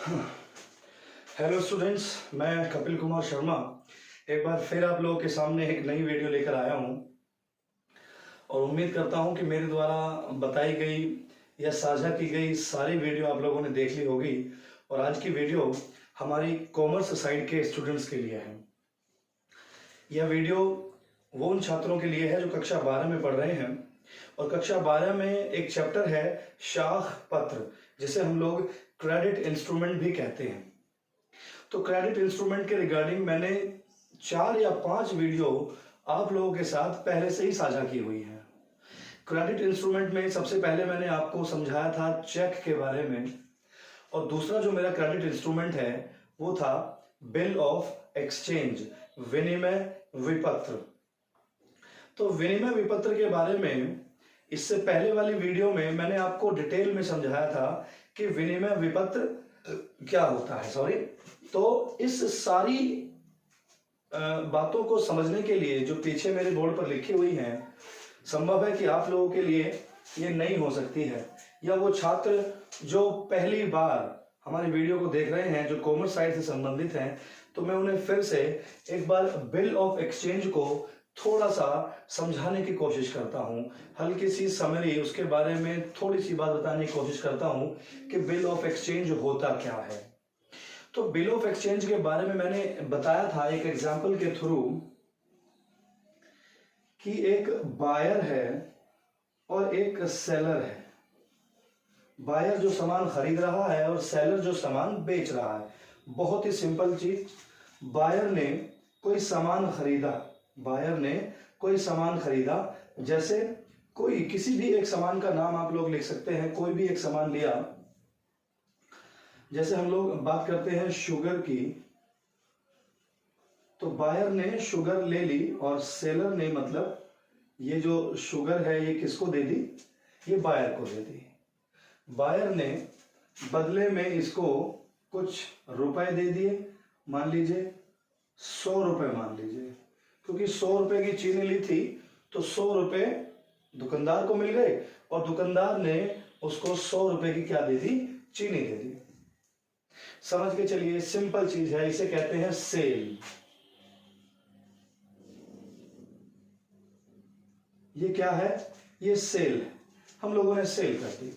Hello students, मैं कपिल कुमार शर्मा एक बार फिर आप लोगों के सामने एक नई वीडियो लेकर आया हूं और उम्मीद करता हूं कि मेरे द्वारा बताई गई या साझा की गई सारी वीडियो आप लोगों ने देख ली होगी। और आज की वीडियो हमारी कॉमर्स साइड के स्टूडेंट्स के लिए है। यह वीडियो वो उन छात्रों के लिए है जो कक्षा 12 में पढ़ रहे हैं और कक्षा 12 में एक चैप्टर है शाख पत्र, जिसे हम लोग क्रेडिट इंस्ट्रूमेंट भी कहते हैं। तो क्रेडिट इंस्ट्रूमेंट के रिगार्डिंग मैंने 4 या 5 वीडियो आप लोगों के साथ पहले से ही साझा की हुई है। क्रेडिट इंस्ट्रूमेंट में सबसे पहले मैंने आपको समझाया था चेक के बारे में, और दूसरा जो मेरा क्रेडिट इंस्ट्रूमेंट है वो था बिल ऑफ एक्सचेंज, विनिमय विपत्र। तो विनिमय विपत्र के बारे में इससे पहले वाली वीडियो में मैंने आपको डिटेल में समझाया था कि विनिमय विपत्र क्या होता है। तो इस सारी बातों को समझने के लिए जो पीछे मेरे बोर्ड पर लिखी हुई हैं, संभव है कि आप लोगों के लिए ये नहीं हो सकती है, या वो छात्र जो पहली बार हमारी वीडियो को देख रहे हैं जो कॉमर्स साइड से संबंधित हैं, तो मैं उन्हें फिर से एक बार बिल ऑफ एक्सचेंज को थोड़ा सा समझाने की कोशिश करता हूं, हल्की सी समरी उसके बारे में थोड़ी सी बात बताने की कोशिश करता हूं कि बिल ऑफ एक्सचेंज होता क्या है। तो बिल ऑफ एक्सचेंज के बारे में मैंने बताया था एक एग्जांपल के थ्रू कि एक बायर है और एक सेलर है। बायर जो सामान खरीद रहा है और सेलर जो सामान बेच रहा है। बहुत ही सिंपल चीज, बायर ने कोई सामान खरीदा, जैसे कोई किसी भी एक सामान का नाम आप लोग लिख सकते हैं। कोई भी एक सामान लिया, जैसे हम लोग बात करते हैं शुगर की, तो बायर ने शुगर ले ली और सेलर ने, मतलब ये जो शुगर है ये किसको दे दी? ये बायर को दे दी। बायर ने बदले में इसको कुछ रुपए दे दिए, मान लीजिए 100 रुपए मान लीजिए, क्योंकि 100 रुपए की चीनी ली थी तो 100 रुपए दुकानदार को मिल गए और दुकानदार ने उसको 100 रुपए की क्या दे दी? चीनी दे दी। समझ के चलिए, सिंपल चीज है, इसे कहते हैं सेल। ये क्या है? ये सेल है। हम लोगों ने सेल कर दी,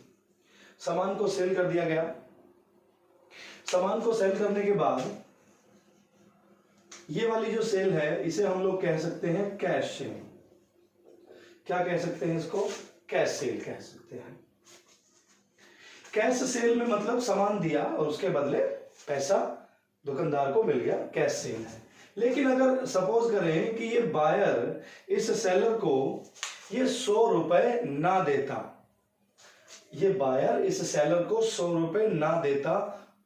सामान को सेल कर दिया गया। सामान को सेल करने के बाद ये वाली जो सेल है इसे हम लोग कह सकते हैं कैश सेल। क्या कह सकते हैं इसको? कैश सेल कह सकते हैं। कैश सेल में मतलब सामान दिया और उसके बदले पैसा दुकानदार को मिल गया, कैश सेल है। लेकिन अगर सपोज करें कि ये बायर इस सेलर को ये 100 रुपए ना देता, ये बायर इस सेलर को 100 रुपए ना देता,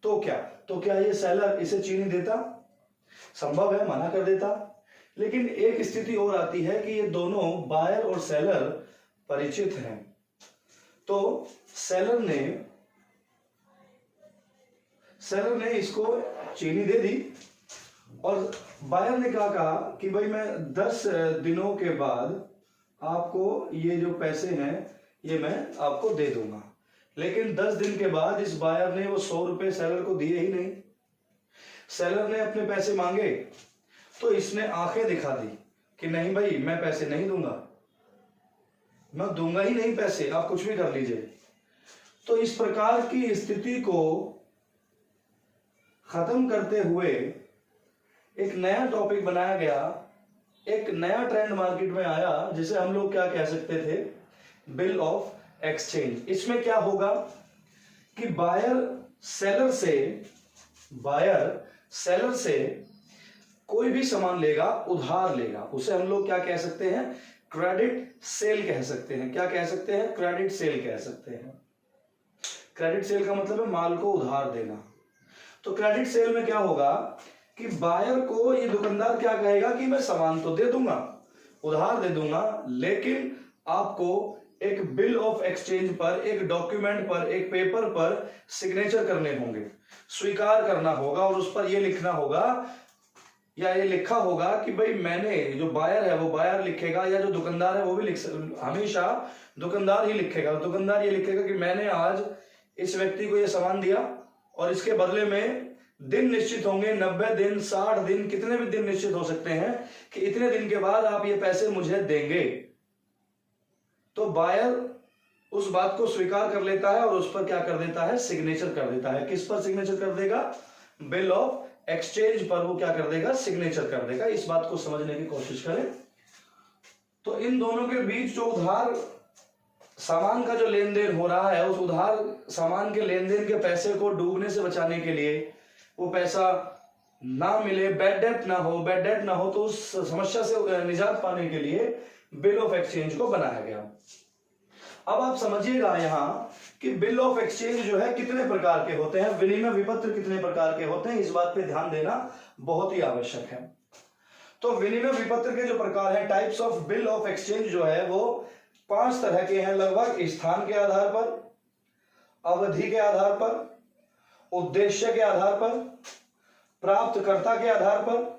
तो क्या ये सेलर इसे चीनी देता? संभव है, मना कर देता। लेकिन एक स्थिति और आती है कि ये दोनों बायर और सेलर परिचित हैं, तो सेलर ने इसको चीनी दे दी और बायर ने क्या कहा कि भाई मैं 10 दिनों के बाद आपको ये जो पैसे हैं ये मैं आपको दे दूंगा। लेकिन 10 दिन के बाद इस बायर ने वो 100 रुपए सेलर को दिए ही नहीं। सेलर ने अपने पैसे मांगे तो इसने आंखें दिखा दी कि नहीं भाई, मैं पैसे नहीं दूंगा, मैं दूंगा ही नहीं पैसे, आप कुछ भी कर लीजिए। तो इस प्रकार की स्थिति को खत्म करते हुए एक नया टॉपिक बनाया गया, एक नया ट्रेंड मार्केट में आया, जिसे हम लोग क्या कह सकते थे? Bill of exchange. इसमें क्या होगा कि बायर सेलर से कोई भी सामान लेगा, उधार लेगा, उसे हम लोग क्या कह सकते हैं? क्रेडिट सेल कह सकते हैं। क्या कह सकते हैं? क्रेडिट सेल कह सकते हैं। क्रेडिट सेल का मतलब है माल को उधार देना। तो क्रेडिट सेल में क्या होगा कि बायर को ये दुकानदार क्या कहेगा कि मैं सामान तो दे दूंगा, उधार दे दूंगा, लेकिन आपको एक बिल ऑफ एक्सचेंज पर, एक डॉक्यूमेंट पर, एक पेपर पर सिग्नेचर करने होंगे, स्वीकार करना होगा, और उस पर यह लिखना होगा या ये लिखा होगा कि भाई मैंने, जो बायर है वो बायर लिखेगा, या जो दुकानदार है वो भी हमेशा दुकानदार ही लिखेगा। दुकानदार ये लिखेगा कि मैंने आज इस व्यक्ति को ये सामान दिया और इसके बदले में दिन निश्चित होंगे, 90 दिन, 60 दिन, कितने भी दिन निश्चित हो सकते हैं कि इतने दिन के बाद आप ये पैसे मुझे देंगे। तो बायर उस बात को स्वीकार कर लेता है और उस पर क्या कर देता है, सिग्नेचर कर देता है। किस पर सिग्नेचर कर देगा, बिल ऑफ एक्सचेंज पर वो क्या कर देगा, सिग्नेचर कर देगा। इस बात को समझने की कोशिश करें। तो इन दोनों के बीच जो उधार सामान का जो लेन देन हो रहा है, उस उधार सामान के लेन देन के पैसे को डूबने से बचाने के लिए, वो पैसा ना मिले, बैड डेट ना हो, तो उस समस्या से निजात पाने के लिए बिल ऑफ एक्सचेंज को बनाया गया। अब आप समझिएगा यहां कि बिल ऑफ एक्सचेंज जो है कितने प्रकार के होते हैं, विनिमय विपत्र कितने प्रकार के होते हैं, इस बात पे ध्यान देना बहुत ही आवश्यक है। तो विनिमय विपत्र के जो प्रकार हैं, types of bill of exchange जो है वो 5 तरह के हैं लगभग। स्थान के आधार पर, अवधि के आधार पर, उद्देश्य के आधार पर, प्राप्तकर्ता के आधार पर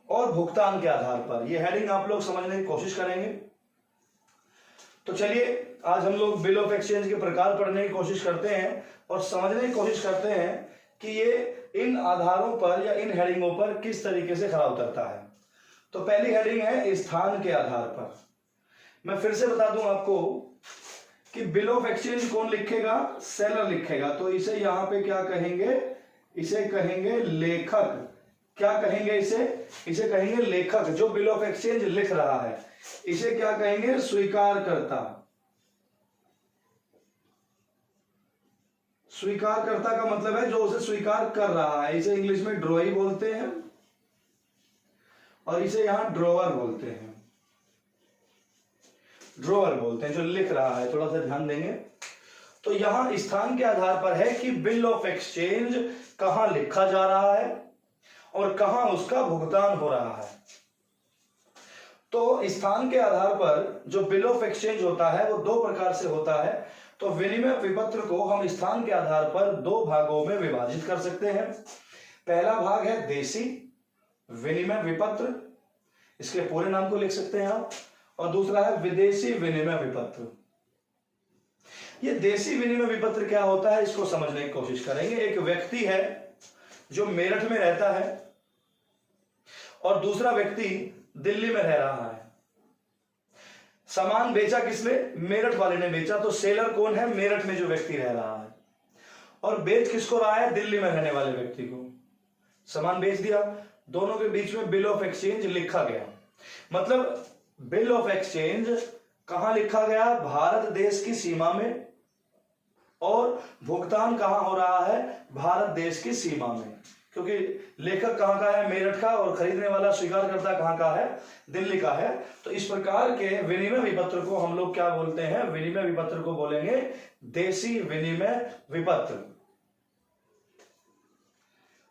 और भुगतान के आधार पर। यह हेडिंग आप लोग समझने की कोशिश करेंगे। तो चलिए आज हम लोग बिल ऑफ एक्सचेंज के प्रकार पढ़ने की कोशिश करते हैं और समझने की कोशिश करते हैं कि ये इन आधारों पर या इन हेडिंगों पर किस तरीके से खरा उतरता है। तो पहली हेडिंग है स्थान के आधार पर। मैं फिर से बता दूं आपको कि बिल ऑफ एक्सचेंज कौन लिखेगा, सेलर लिखेगा। तो इसे यहां पे क्या कहेंगे, इसे कहेंगे लेखक। क्या कहेंगे इसे कहेंगे लेखक। जो बिल ऑफ एक्सचेंज लिख रहा है इसे क्या कहेंगे, स्वीकारकर्ता। स्वीकारकर्ता का मतलब है जो उसे स्वीकार कर रहा है। इसे इंग्लिश में ड्रॉई बोलते हैं और इसे यहां ड्रॉवर बोलते हैं। ड्रॉवर बोलते हैं जो लिख रहा है, थोड़ा सा ध्यान देंगे। तो यहां स्थान के आधार पर है कि बिल ऑफ एक्सचेंज कहां लिखा जा रहा है और कहां उसका भुगतान हो रहा है। तो स्थान के आधार पर जो बिल ऑफ एक्सचेंज होता है वो 2 प्रकार से होता है। तो विनिमय विपत्र को हम स्थान के आधार पर 2 भागों में विभाजित कर सकते हैं। पहला भाग है देशी विनिमय विपत्र, इसके पूरे नाम को लिख सकते हैं आप, और दूसरा है विदेशी विनिमय विपत्र। ये देशी विनिमय विपत्र क्या होता है इसको समझने की कोशिश करेंगे। एक व्यक्ति है जो मेरठ में रहता है और दूसरा व्यक्ति दिल्ली में रह रहा है। सामान बेचा किसने, मेरठ वाले ने बेचा। तो सेलर कौन है, मेरठ में जो व्यक्ति रह रहा है, और बेच किसको रहा है, दिल्ली में रहने वाले व्यक्ति को। सामान बेच दिया, दोनों के बीच में बिल ऑफ एक्सचेंज लिखा गया। मतलब बिल ऑफ एक्सचेंज कहां लिखा गया, भारत देश की सीमा में, और भुगतान कहां हो रहा है, भारत देश की सीमा में। क्योंकि लेखक कहां का है, मेरठ का, और खरीदने वाला स्वीकारकर्ता कहां का है, दिल्ली का है। तो इस प्रकार के विनिमय विपत्र को हम लोग क्या बोलते हैं, विनिमय विपत्र को बोलेंगे देशी विनिमय विपत्र।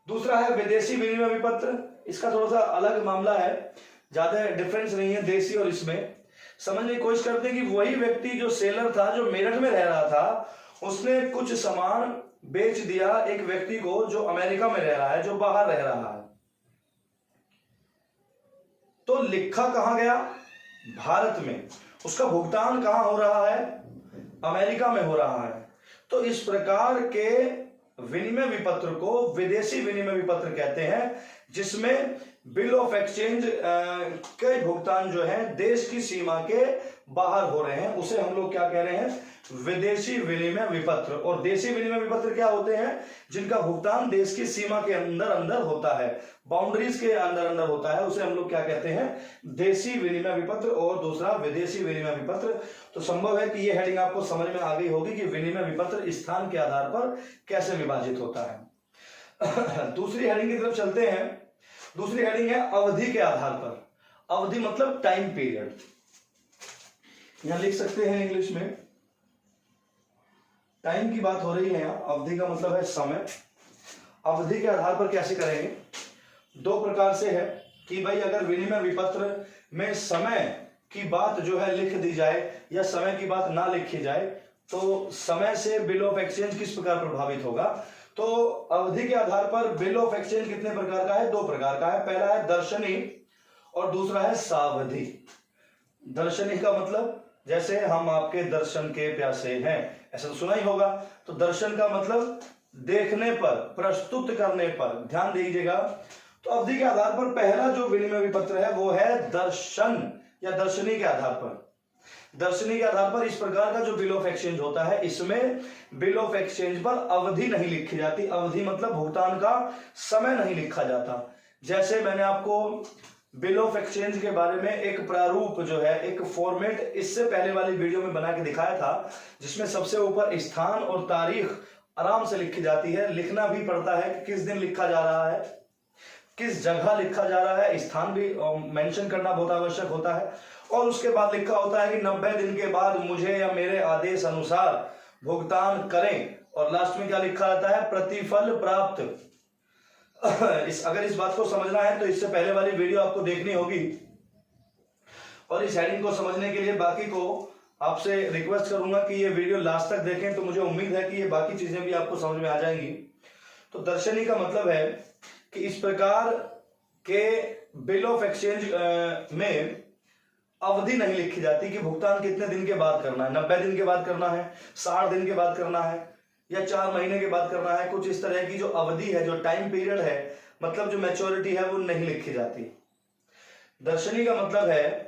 दूसरा है विदेशी विनिमय विपत्र। इसका थोड़ा सा अलग मामला है, ज्यादा डिफरेंस नहीं है देशी और इसमें। समझने की कोशिश करते हैं कि वही व्यक्ति जो सेलर था, जो मेरठ में रह रहा था, उसने कुछ सामान बेच दिया एक व्यक्ति को जो अमेरिका में रह रहा है, जो बाहर रह रहा है। तो लिखा कहां गया, भारत में। उसका भुगतान कहां हो रहा है, अमेरिका में हो रहा है। तो इस प्रकार के विनिमय विपत्र को विदेशी विनिमय विपत्र कहते हैं, जिसमें बिल ऑफ एक्सचेंज के भुगतान जो है देश की सीमा के बाहर हो रहे हैं। उसे हम लोग क्या कह रहे हैं, विदेशी विनिमय विपत्र। और देशी विनिमय विपत्र क्या होते हैं, जिनका भुगतान देश की सीमा के अंदर अंदर होता है, बाउंड्रीज के अंदर अंदर होता है, उसे हम लोग क्या कहते हैं, देशी विनिमय विपत्र। और दूसरा विदेशी विनिमय विपत्र। तो संभव है कि यह हेडिंग आपको समझ में आ गई होगी कि विनिमय विपत्र स्थान के आधार पर कैसे विभाजित होता है। दूसरी हेडिंग की तरफ चलते हैं। दूसरी हेडिंग है अवधि के आधार पर। अवधि मतलब टाइम पीरियड। यहां लिख सकते हैं इंग्लिश में, टाइम की बात हो रही है यहां, अवधि का मतलब है समय। अवधि के आधार पर कैसे करेंगे, 2 प्रकार से है कि भाई अगर विनिमय विपत्र में समय की बात जो है लिख दी जाए या समय की बात ना लिखी जाए, तो समय से बिल ऑफ एक्सचेंज किस प्रकार प्रभावित होगा। तो अवधि के आधार पर बिल ऑफ एक्सचेंज कितने प्रकार का है, 2 प्रकार का है। पहला है दर्शनी और दूसरा है सावधि। दर्शनी का मतलब जैसे हम आपके दर्शन के प्यासे हैं, ऐसा तो सुना ही होगा। तो दर्शन का मतलब देखने पर, प्रस्तुत करने पर, ध्यान दीजिएगा। तो अवधि के आधार पर पहला जो विनिमय विपत्र है वो है दर्शन या दर्शनी के आधार पर। दर्शनी के आधार पर इस प्रकार का जो बिल ऑफ एक्सचेंज होता है, इसमें बिल ऑफ एक्सचेंज पर अवधि नहीं लिखी जाती। अवधि मतलब भुगतान का समय नहीं लिखा जाता। जैसे मैंने आपको बिल ऑफ एक्सचेंज के बारे में एक प्रारूप जो है, एक फॉर्मेट इससे पहले वाली वीडियो में बना के दिखाया था, जिसमें सबसे ऊपर स्थान और तारीख आराम से लिखी जाती है। लिखना भी पड़ता है कि किस दिन लिखा जा रहा है, किस जगह लिखा जा रहा है, स्थान भी मेंशन करना बहुत आवश्यक होता है। और उसके बाद लिखा होता है कि 90 दिन के बाद मुझे या मेरे आदेश अनुसार भुगतान करें। और लास्ट में क्या लिखा जाता है? प्रतिफल प्राप्त। अगर इस बात को समझना है तो इससे पहले वाली वीडियो आपको देखनी होगी। और इस हेडिंग को समझने के लिए बाकी को आपसे रिक्वेस्ट करूंगा कि ये वीडियो लास्ट तक देखें, तो मुझे उम्मीद है कि ये बाकी चीजें भी आपको समझ में आ जाएंगी। तो दर्शनी का मतलब है कि इस प्रकार के बिल ऑफ एक्सचेंज में अवधि नहीं लिखी जाती कि भुगतान कितने दिन के बाद करना है, 90 दिन के बाद करना है, 60 दिन के बाद करना है, या 4 महीने के बाद करना है। कुछ इस तरह की जो अवधि है, जो टाइम पीरियड है, मतलब जो मैच्योरिटी है, वो नहीं लिखी जाती। दर्शनी का मतलब है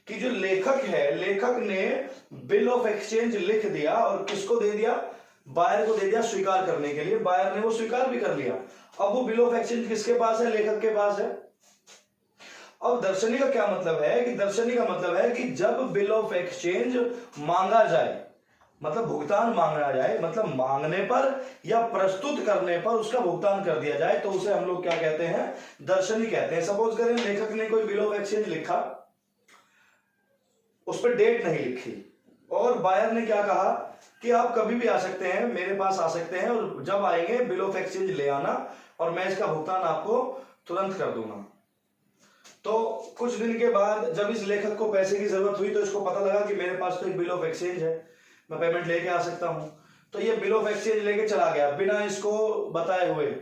कि जो लेखक है, लेखक ने बिल ऑफ एक्सचेंज लिख दिया और किसको दे दिया? बायर को दे दिया स्वीकार करने के लिए। बायर ने वो स्वीकार भी कर लिया। अब वो बिल ऑफ एक्सचेंज किसके पास है? लेखक के पास है। अब दर्शनी का क्या मतलब है? कि दर्शनी का मतलब है कि जब बिल ऑफ एक्सचेंज मांगा जाए, मतलब भुगतान मांगा जाए, मतलब मांगने पर या प्रस्तुत करने पर उसका भुगतान कर दिया जाए, तो उसे हम लोग क्या कहते हैं? दर्शनी कहते हैं। सपोज करें लेखक ने कोई बिल ऑफ एक्सचेंज लिखा, उस पर डेट नहीं लिखी, और बायर ने क्या कहा कि आप कभी भी आ सकते हैं, मेरे पास आ सकते हैं, और जब आएंगे बिल ऑफ एक्सचेंज ले आना और मैं इसका भुगतान आपको तुरंत कर दूंगा। तो कुछ दिन के बाद जब इस लेखक को पैसे की जरूरत हुई, तो इसको पता लगा कि मेरे पास तो एक बिल ऑफ एक्सचेंज है, मैं पेमेंट लेके आ सकता हूं। तो ये बिल ऑफ एक्सचेंज लेके चला गया बिना इसको बताए हुए,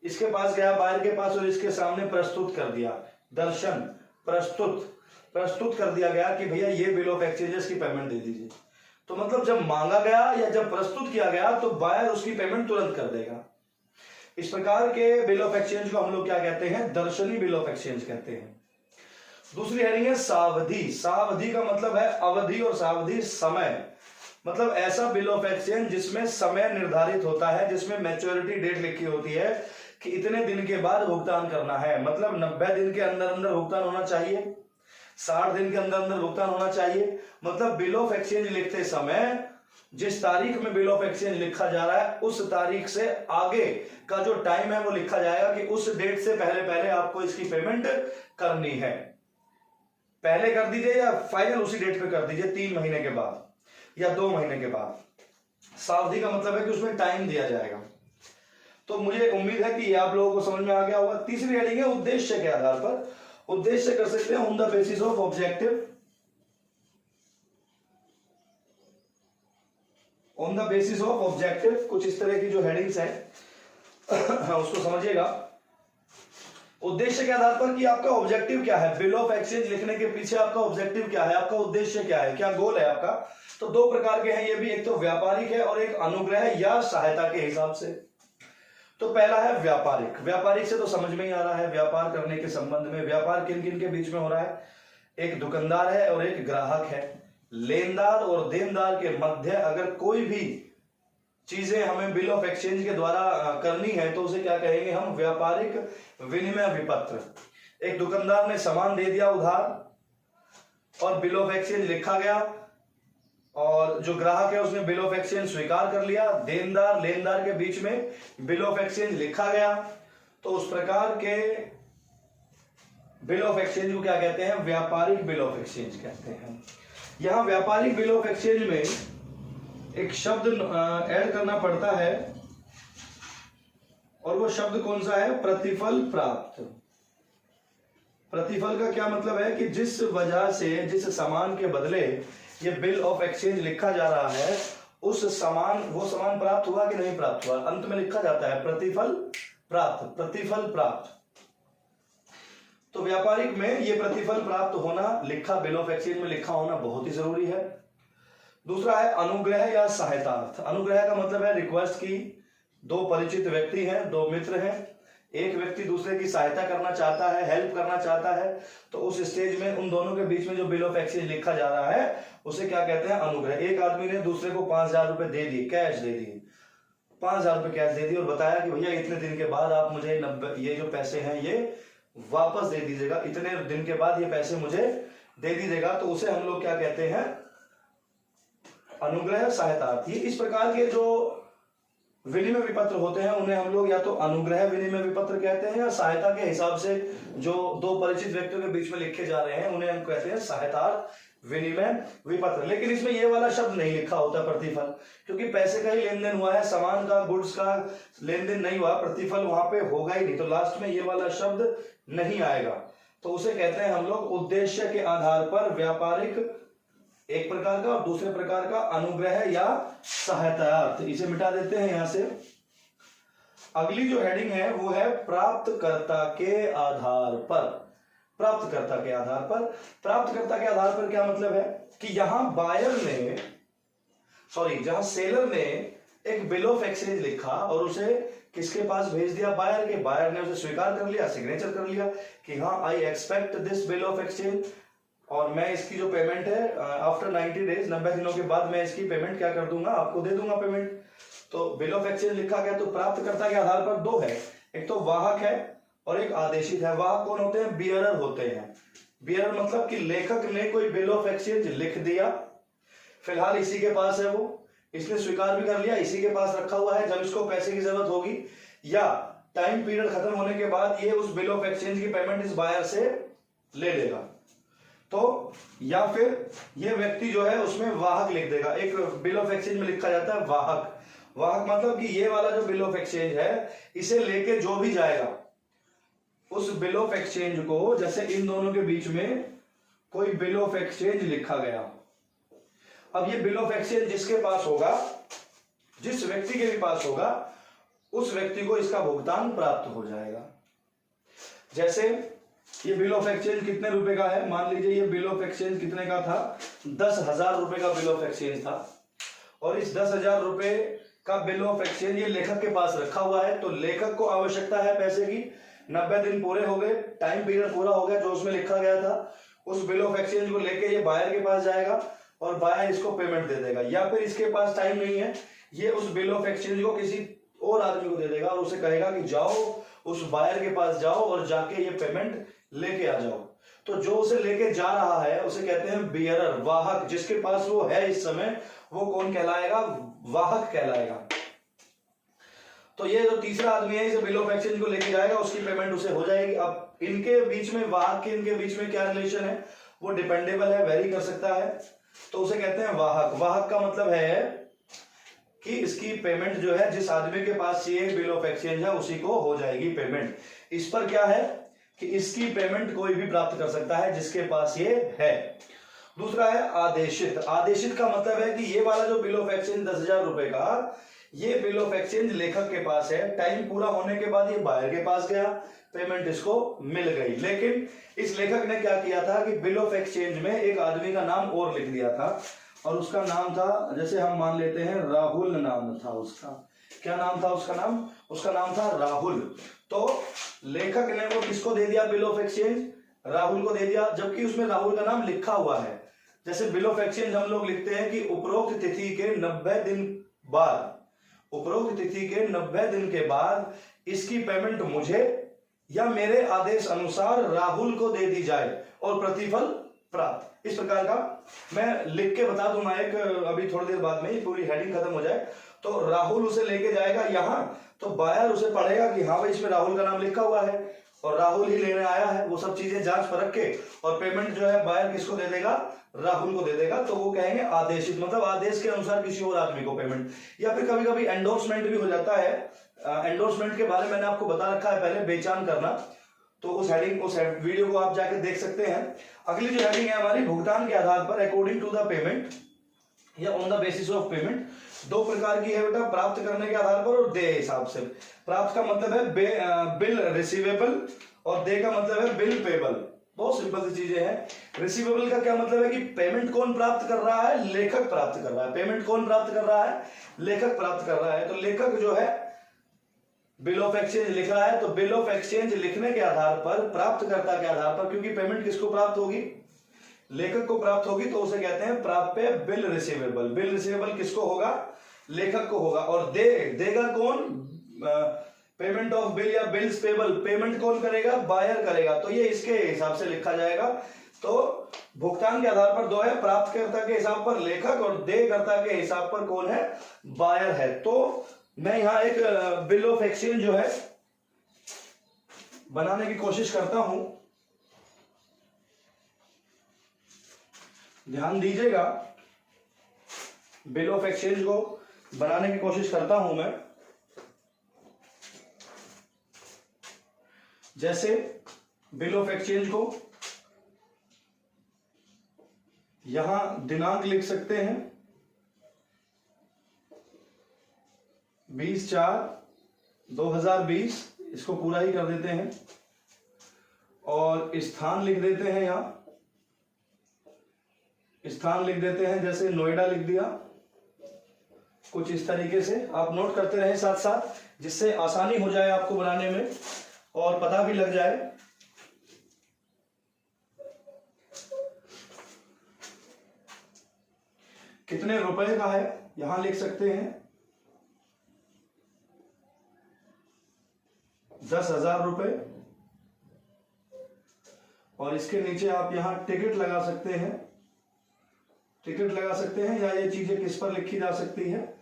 इसके पास गया, बायर के पास, और इसके सामने प्रस्तुत कर दिया। दर्शन, प्रस्तुत कर दिया गया कि भैया ये बिल ऑफ एक्सचेंजेस की पेमेंट दे दीजिए। तो मतलब जब मांगा गया या जब प्रस्तुत किया गया तो बायर उसकी पेमेंट तुरंत कर देगा। इस प्रकार के बिल ऑफ एक्सचेंज को हम लोग क्या कहते हैं? दर्शनी बिल ऑफ एक्सचेंज कहते हैं। दूसरी हेडिंग है सावधि। सावधि का मतलब है अवधि, और सावधि समय, मतलब ऐसा बिल ऑफ एक्सचेंज जिसमें समय निर्धारित होता है, जिसमें मैच्योरिटी डेट लिखी होती है कि इतने दिन के बाद भुगतान करना है। मतलब 90 दिन के अंदर अंदर भुगतान होना चाहिए, 60 दिन के अंदर अंदर भुगतान होना चाहिए। मतलब बिल ऑफ एक्सचेंज लिखते समय जिस तारीख में बिल ऑफ एक्सचेंज लिखा जा रहा है, उस तारीख से आगे का जो टाइम है वो लिखा जाएगा कि उस डेट से पहले पहले आपको इसकी पेमेंट करनी है। पहले कर दीजिए या फाइनल उसी डेट पे कर दीजिए, 3 महीने के बाद या 2 महीने के बाद। सावधि का मतलब है कि उसमें टाइम दिया जाएगा। तो मुझे उम्मीद है कि ये आप लोगों को समझ में आ गया होगा। तीसरी हेडिंग है उद्देश्य के आधार पर। उद्देश्य कर सकते हैं on the basis of objective. On the basis of objective, कुछ इस तरह की जो हेडिंग्स है उसको समझिएगा। उद्देश्य के आधार पर कि आपका ऑब्जेक्टिव क्या है, बिल ऑफ एक्सचेंज लिखने के पीछे आपका ऑब्जेक्टिव क्या है, आपका उद्देश्य क्या है, क्या गोल है आपका। तो 2 प्रकार के हैं ये भी, एक तो व्यापारिक है और एक अनुग्रह या सहायता के हिसाब से। तो पहला है व्यापारिक। व्यापारिक से तो समझ में ही आ रहा है, व्यापार करने के संबंध में। व्यापार किन किन के बीच में हो रहा है? एक दुकानदार है और एक ग्राहक है। लेनदार और देनदार के मध्य अगर कोई भी चीजें हमें बिल ऑफ एक्सचेंज के द्वारा करनी है तो उसे क्या कहेंगे हम? व्यापारिक विनिमय विपत्र। एक दुकानदार ने सामान दे दिया उधार और बिल ऑफ एक्सचेंज लिखा गया, और जो ग्राहक है उसने बिल ऑफ एक्सचेंज स्वीकार कर लिया। देनदार लेनदार के बीच में बिल ऑफ एक्सचेंज लिखा गया। तो उस प्रकार के बिल ऑफ एक्सचेंज को क्या कहते हैं? व्यापारिक बिल ऑफ एक्सचेंज कहते हैं। यहां व्यापारिक बिल ऑफ एक्सचेंज में एक शब्द ऐड करना पड़ता है, और वो शब्द कौन सा है? प्रतिफल प्राप्त। प्रतिफल का क्या मतलब है? कि जिस वजह से, जिस सामान के बदले ये बिल ऑफ एक्सचेंज लिखा जा रहा है, उस सामान, वो सामान प्राप्त हुआ कि नहीं प्राप्त हुआ, अंत में लिखा जाता है प्रतिफल प्राप्त। प्रतिफल प्राप्त। तो व्यापारिक में ये प्रतिफल प्राप्त होना, लिखा बिल ऑफ एक्सचेंज में लिखा होना बहुत ही जरूरी है। दूसरा है अनुग्रह या सहायतार्थ। अनुग्रह का मतलब है रिक्वेस्ट की, दो परिचित व्यक्ति हैं, दो मित्र हैं, एक व्यक्ति दूसरे की सहायता करना चाहता है, हेल्प करना चाहता है, तो उस स्टेज में उन दोनों के बीच में जो बिल ऑफ एक्सचेंज लिखा जा रहा है उसे क्या कहते हैं, अनुग्रह। एक आदमी ने दूसरे को 5,000 रुपए दे दिए, कैश दे दिए, 5,000 रुपए कैश दे दिए और बताया कि भैया इतने दिन के बाद आप मुझे 90 ये जो पैसे हैं ये वापस दे दीजिएगा, इतने दिन के बाद ये पैसे मुझे दे दीजिएगा, तो उसे हम लोग क्या कहते हैं, अनुग्रह सहायतार्थ। इस प्रकार के जो विनिमय विपत्र होते हैं उन्हें हम लोग या तो अनुग्रह विनिमय विपत्र कहते हैं, या सहायता के हिसाब से जो दो परिचित व्यक्तियों के बीच में लिखे जा रहे हैं उन्हें हम कहते हैं सहायतार्थ विनिमय विपत्र। लेकिन इसमें ये वाला शब्द नहीं लिखा होता प्रतिफल, क्योंकि पैसे का ही लेन देन हुआ है, सामान का, गुड्स का लेन देन नहीं हुआ, प्रतिफल वहां पे होगा ही नहीं, तो लास्ट में ये वाला शब्द नहीं आएगा। तो उसे कहते हैं हम लोग उद्देश्य के आधार पर व्यापारिक एक प्रकार का और दूसरे प्रकार का अनुग्रह या सहायतार्थ। इसे मिटा देते हैं यहां से। अगली जो हेडिंग है वो है प्राप्तकर्ता के आधार पर। प्राप्तकर्ता के आधार पर, प्राप्तकर्ता के आधार पर क्या मतलब है कि यहां जहां सेलर ने एक बिल ऑफ एक्सचेंज लिखा और उसे किसके पास भेज दिया, बायर के। बायर ने उसे स्वीकार कर लिया, सिग्नेचर कर लिया कि हाँ I expect this bill of exchange, और मैं इसकी जो पेमेंट है आफ्टर 90 डेज, 90 दिनों के बाद मैं इसकी पेमेंट क्या कर दूंगा, आपको दे दूंगा पेमेंट। तो बिल ऑफ एक्सचेंज लिखा गया। तो प्राप्तकर्ता के आधार पर दो है, एक तो वाहक है और एक आदेशित है। वाहक कौन होते हैं, बियरर होते हैं। बियरर मतलब कि लेखक ने कोई बिल ऑफ एक्सचेंज लिख दिया, फिलहाल इसी के पास है, वो इसने स्वीकार भी कर लिया, इसी के पास रखा हुआ है, जब इसको पैसे की जरूरत होगी या टाइम पीरियड खत्म होने के बाद ये उस बिल ऑफ एक्सचेंज की पेमेंट इस बायर से ले लेगा। तो या फिर ये व्यक्ति जो है उसमें वाहक लिख देगा। एक बिल ऑफ एक्सचेंज में लिखा जाता है वाहक। वाहक मतलब कि ये वाला जो बिल ऑफ एक्सचेंज है इसे लेके जो भी जाएगा उस बिल ऑफ एक्सचेंज को, जैसे इन दोनों के बीच में कोई बिल ऑफ एक्सचेंज लिखा गया, अब ये बिल ऑफ एक्सचेंज जिसके पास होगा, जिस व्यक्ति के भी पास होगा, उस व्यक्ति को इसका भुगतान प्राप्त हो जाएगा। जैसे ये बिल ऑफ एक्सचेंज कितने रुपए का है, मान लीजिए ये बिल ऑफ एक्सचेंज कितने का था, 10,000 रुपए का बिल ऑफ एक्सचेंज था, और इस 10,000 रुपए का बिल ऑफ एक्सचेंज ये लेखक के पास रखा हुआ है। तो लेखक को आवश्यकता है पैसे की, 90 दिन पूरे हो गए, टाइम पीरियड पूरा हो गया जो उसमें लिखा गया था, उस बिल ऑफ एक्सचेंज को लेके ये बायर के पास जाएगा और बायर इसको पेमेंट दे देगा। या फिर इसके पास टाइम नहीं है, ये उस बिल ऑफ एक्सचेंज को किसी और आदमी को दे देगा और उसे कहेगा कि जाओ उस बायर के पास जाओ और जाके ये पेमेंट लेके आ जाओ। तो जो उसे लेके जा रहा है उसे कहते हैं बियरर, वाहक। जिसके पास वो है इस समय वो कौन कहलाएगा, वाहक कहलाएगा। तो ये जो तीसरा आदमी है इसे बिल ऑफ एक्सचेंज को लेके जाएगा, उसकी पेमेंट उसे हो जाएगी। अब इनके बीच में, वाहक के इनके बीच में क्या रिलेशन है, वो डिपेंडेबल है, वेरी कर सकता है, तो उसे कहते हैं वाहक। वाहक का मतलब है कि इसकी पेमेंट जो है जिस आदमी के पास ये बिल ऑफ एक्सचेंज है उसी को हो जाएगी पेमेंट। इस पर क्या है कि इसकी पेमेंट कोई भी प्राप्त कर सकता है जिसके पास ये है। दूसरा है आदेशित। आदेशित का मतलब है कि ये वाला जो बिल ऑफ एक्सचेंज 10,000 रुपए का, ये बिल ऑफ एक्सचेंज लेखक के पास है, टाइम पूरा होने के बाद ये बायर के पास गया, पेमेंट इसको मिल गई। लेकिन इस लेखक ने क्या किया था कि बिल ऑफ एक्सचेंज में एक आदमी का नाम और लिख दिया था, और उसका नाम था, जैसे हम मान लेते हैं राहुल नाम था उसका। क्या नाम था उसका नाम, उसका नाम था राहुल। तो लेखक ने वो किसको दे दिया बिल ऑफ एक्सचेंज, राहुल को दे दिया, जबकि उसमें राहुल का नाम लिखा हुआ है। जैसे बिल ऑफ एक्सचेंज हम लोग लिखते हैं कि उपरोक्त तिथि के 90 दिन बाद, उपरोक्त तिथि के 90 दिन के बाद इसकी पेमेंट मुझे या मेरे आदेश अनुसार राहुल को दे दी जाए और प्रतिफल प्राप्त। इस प्रकार का मैं लिख के बता दूंगा एक, अभी थोड़ी देर बाद में ही पूरी हेडिंग खत्म हो जाए। तो राहुल उसे लेके जाएगा यहां, तो बायर उसे पढ़ेगा कि हाँ भाई इसमें राहुल का नाम लिखा हुआ है और राहुल ही लेने आया है, वो सब चीजें जांच परख के, और पेमेंट जो है बायर किसको दे देगा, राहुल को दे देगा। तो वो कहेंगे आदेशित, मतलब आदेश के अनुसार किसी और आदमी को पेमेंट। या फिर कभी कभी एंडोर्समेंट भी हो जाता है। एंडोर्समेंट के बारे में मैंने आपको बता रखा है पहले, बेचान करना, तो उस हेडिंग, उस वीडियो को आप जाके देख सकते हैं। अगली जो हेडिंग है हमारी, भुगतान के आधार पर, अकॉर्डिंग टू द पेमेंट या on the basis of payment. दो प्रकार की है बेटा, प्राप्त करने के आधार पर और दे हिसाब से। प्राप्त का मतलब है बिल रिसीवेबल और दे का मतलब है बिल पेबल। बहुत सिंपल सी चीजें हैं। रिसीवेबल का क्या मतलब है कि पेमेंट कौन प्राप्त कर रहा है, लेखक प्राप्त कर रहा है। पेमेंट कौन प्राप्त कर रहा है, लेखक प्राप्त कर रहा है। तो लेखक जो है बिल ऑफ एक्सचेंज लिख रहा है, तो बिल ऑफ एक्सचेंज लिखने के आधार पर, प्राप्तकर्ता के आधार पर, क्योंकि पेमेंट किसको प्राप्त होगी, लेखक को प्राप्त होगी, तो उसे कहते हैं प्राप्य बिल रिसीवेबल। बिल रिसीवेबल किसको होगा, लेखक को होगा। और देगा कौन, पेमेंट ऑफ बिल या बिल्स पेबल, पेमेंट कौन करेगा, बायर करेगा। तो ये इसके हिसाब से लिखा जाएगा। तो भुगतान के आधार पर दो है, प्राप्तकर्ता के हिसाब पर लेखक और देयकर्ता के हिसाब पर कौन है, बायर है। तो मैं यहां एक बिल ऑफ एक्सचेंज जो है बनाने की कोशिश करता हूं, ध्यान दीजिएगा। बिल ऑफ एक्सचेंज को बनाने की कोशिश करता हूं मैं। जैसे बिल ऑफ एक्सचेंज को यहां दिनांक लिख सकते हैं 20/4/2020, इसको पूरा ही कर देते हैं। और स्थान लिख देते हैं, यहां स्थान लिख देते हैं, जैसे नोएडा लिख दिया। कुछ इस तरीके से आप नोट करते रहें साथ साथ, जिससे आसानी हो जाए आपको बनाने में और पता भी लग जाए। कितने रुपए का है यहां लिख सकते हैं 10,000 रुपए। और इसके नीचे आप यहां टिकट लगा सकते हैं, टिकट लगा सकते हैं, या ये चीजें किस पर लिखी जा सकती है,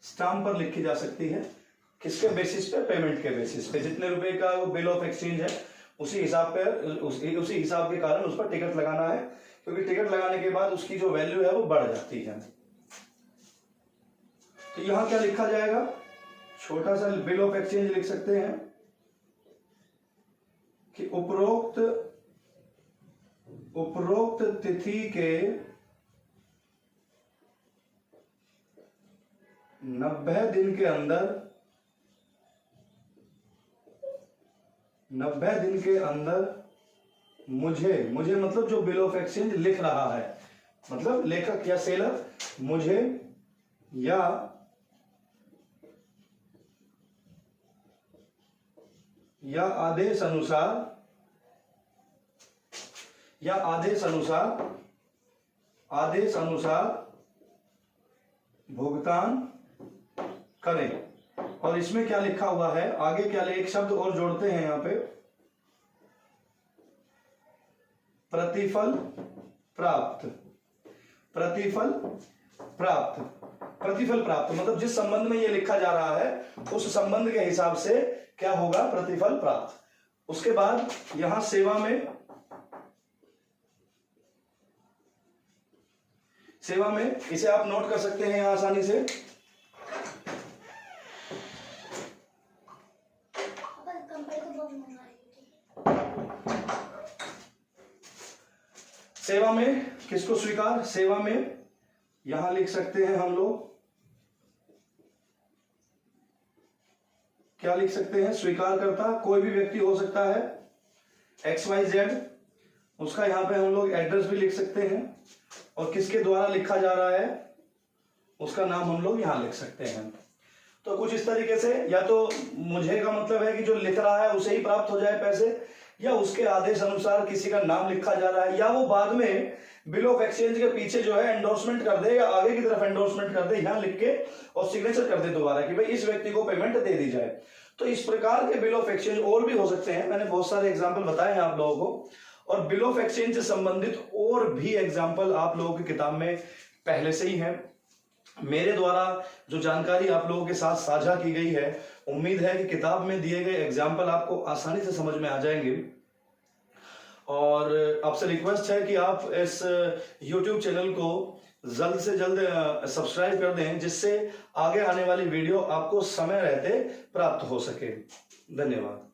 स्टाम्प पर लिखी जा सकती है। किसके बेसिस पे, पेमेंट के बेसिस पे। जितने रुपए का वो बिल ऑफ एक्सचेंज है उसी हिसाब पे, उसी हिसाब के कारण उस पर टिकट लगाना है, क्योंकि टिकट लगाने के बाद उसकी जो वैल्यू है वो बढ़ जाती है। तो यहां क्या लिखा जाएगा, छोटा सा बिल ऑफ एक्सचेंज लिख सकते हैं कि उपरोक्त तिथि के 90 दिन के अंदर, 90 दिन के अंदर मुझे मतलब जो बिल ऑफ एक्सचेंज लिख रहा है, मतलब लेखक या सेलर, मुझे या आदेश अनुसार भुगतान करें। और इसमें क्या लिखा हुआ है आगे, क्या एक शब्द और जोड़ते हैं यहां पे, प्रतिफल प्राप्त। प्रतिफल प्राप्त मतलब जिस संबंध में ये लिखा जा रहा है उस संबंध के हिसाब से क्या होगा, प्रतिफल प्राप्त। उसके बाद यहां सेवा में इसे आप नोट कर सकते हैं यहां आसानी से। सेवा में किसको स्वीकार, सेवा में यहां लिख सकते हैं हम लोग, क्या लिख सकते हैं, स्वीकार करता कोई भी व्यक्ति हो सकता है, XYZ। उसका यहां पे हम लोग एड्रेस भी लिख सकते हैं, और किसके द्वारा लिखा जा रहा है उसका नाम हम लोग यहां लिख सकते हैं। तो कुछ इस तरीके से, या तो मुझे का मतलब है कि जो लिख रहा है उसे ही प्राप्त हो जाए पैसे, या उसके आदेश अनुसार किसी का नाम लिखा जा रहा है, या वो बाद में बिल ऑफ एक्सचेंज के पीछे जो है एंडोर्समेंट कर दे, या आगे की तरफ एंडोर्समेंट कर दे यहां लिख के, और सिग्नेचर कर दे दोबारा कि भाई इस व्यक्ति को पेमेंट दे दी जाए। तो इस प्रकार के बिल ऑफ एक्सचेंज और भी हो सकते हैं, मैंने बहुत सारे एग्जाम्पल बताए हैं आप लोगों को। और बिल ऑफ एक्सचेंज से संबंधित और भी एग्जाम्पल आप लोगों की किताब में पहले से ही है। मेरे द्वारा जो जानकारी आप लोगों के साथ साझा की गई है, उम्मीद है कि किताब में दिए गए एग्जाम्पल आपको आसानी से समझ में आ जाएंगे। और आपसे रिक्वेस्ट है कि आप इस YouTube चैनल को जल्द से जल्द सब्सक्राइब कर दें, जिससे आगे आने वाली वीडियो आपको समय रहते प्राप्त हो सके। धन्यवाद।